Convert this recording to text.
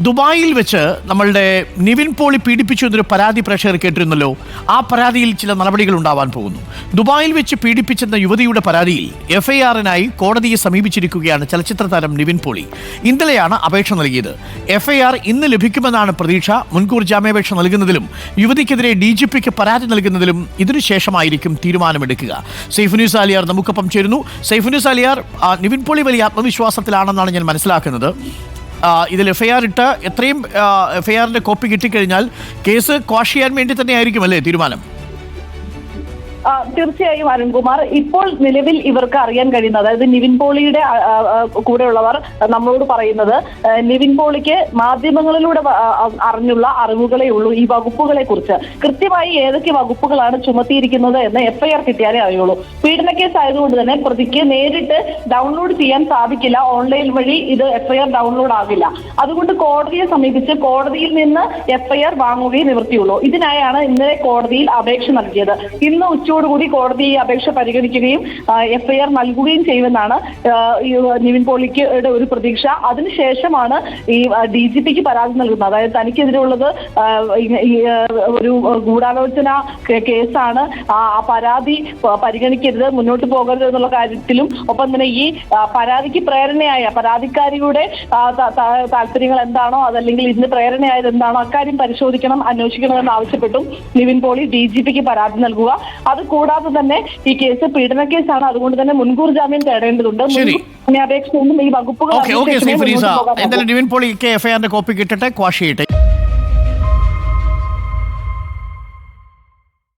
ദുബായിൽ വെച്ച് നമ്മളുടെ നിവിൻ പോളി പീഡിപ്പിച്ചു എന്നൊരു പരാതി പ്രേക്ഷകർ കേട്ടിരുന്നല്ലോ. ആ പരാതിയിൽ ചില നടപടികൾ ഉണ്ടാവാൻ പോകുന്നു. ദുബായിൽ വെച്ച് പീഡിപ്പിച്ചെന്ന യുവതിയുടെ പരാതിയിൽ എഫ്ഐആറിനായി കോടതിയെ സമീപിച്ചിരിക്കുകയാണ് ചലച്ചിത്ര താരം നിവിൻ പോളി. ഇന്നലെയാണ് അപേക്ഷ നൽകിയത്. എഫ്ഐആർ ഇന്ന് ലഭിക്കുമെന്നാണ് പ്രതീക്ഷ. മുൻകൂർ ജാമ്യാപേക്ഷ നൽകുന്നതിലും യുവതിക്കെതിരെ DGPക്ക് പരാതി നൽകുന്നതിലും ഇതിനുശേഷമായിരിക്കും തീരുമാനമെടുക്കുക. സൈഫുനിസ് ആലിയാർ നമുക്കൊപ്പം ചേരുന്നു. സൈഫുനിസ് ആലിയാർ, നിവിൻ പോളി വലിയ ആത്മവിശ്വാസത്തിലാണെന്നാണ് ഞാൻ മനസ്സിലാക്കുന്നത്. ഇതിൽ എഫ്ഐആർ ഇട്ട് എത്രയും എഫ്ഐആറിന്റെ കോപ്പി കിട്ടിക്കഴിഞ്ഞാൽ കേസ് ക്വാഷ് ചെയ്യാൻ വേണ്ടി തന്നെയായിരിക്കും അല്ലേ തീരുമാനം? തീർച്ചയായും അരുൺകുമാർ, ഇപ്പോൾ നിലവിൽ ഇവർക്ക് അറിയാൻ കഴിയുന്നത്, അതായത് നിവിൻ പോളിയുടെ കൂടെയുള്ളവർ നമ്മളോട് പറയുന്നത്, നിവിൻ പോളിക്ക് മാധ്യമങ്ങളിലൂടെ അറിഞ്ഞുള്ള അറിവുകളേ ഉള്ളൂ ഈ വകുപ്പുകളെ കുറിച്ച്. കൃത്യമായി ഏതൊക്കെ വകുപ്പുകളാണ് ചുമത്തിയിരിക്കുന്നത് എന്ന് എഫ്ഐആർ കിട്ടിയാലേ അറിയുള്ളൂ. പീഡന കേസ് ആയതുകൊണ്ട് തന്നെ പ്രതിക്ക് നേരിട്ട് ഡൗൺലോഡ് ചെയ്യാൻ സാധിക്കില്ല. ഓൺലൈൻ വഴി ഇത് എഫ്ഐആർ ഡൗൺലോഡ് ആകില്ല. അതുകൊണ്ട് കോടതിയെ സമീപിച്ച് കോടതിയിൽ നിന്ന് എഫ്ഐആർ വാങ്ങുകയും നിവൃത്തിയുള്ളൂ. ഇതിനായാണ് ഇന്നലെ കോടതിയിൽ അപേക്ഷ നൽകിയത്. ഇന്ന് ഉച്ചയോടുകൂടി കോടതി ഈ അപേക്ഷ പരിഗണിക്കുകയും എഫ്ഐആർ നൽകുകയും ചെയ്യുമെന്നാണ് നിവിൻ പോളിക്ക് ഒരു പ്രതീക്ഷ. അതിനുശേഷമാണ് ഈ DGPക്ക് പരാതി നൽകുന്നത്. അതായത് തനിക്കെതിരെയുള്ളത് ഒരു ഗൂഢാലോചന കേസാണ്, ആ പരാതി പരിഗണിക്കരുത്, മുന്നോട്ട് പോകരുത് എന്നുള്ള കാര്യത്തിലും, ഒപ്പം തന്നെ ഈ പരാതിക്ക് പ്രേരണയായ പരാതിക്കാരിയുടെ താല്പര്യങ്ങൾ എന്താണോ, അതല്ലെങ്കിൽ ഇതിന് പ്രേരണയായത് എന്താണോ, അക്കാര്യം പരിശോധിക്കണം, അന്വേഷിക്കണമെന്ന് ആവശ്യപ്പെട്ടും നിവിൻ പോളി DGPക്ക് പരാതി നൽകുക. അത് കൂടാതെ തന്നെ ഈ കേസ് പീഡന കേസാണ്, അതുകൊണ്ട് തന്നെ മുൻകൂർ ജാമ്യം തേടേണ്ടതുണ്ട്. ജാമ്യാപേക്ഷയൊന്നും ഈ വകുപ്പുകൾ നിവിൻ പോളിക്ക് എഫ്ഐആറിന്റെ കോപ്പി കിട്ടട്ടെ, ക്വാഷ് ചെയ്യട്ടെ.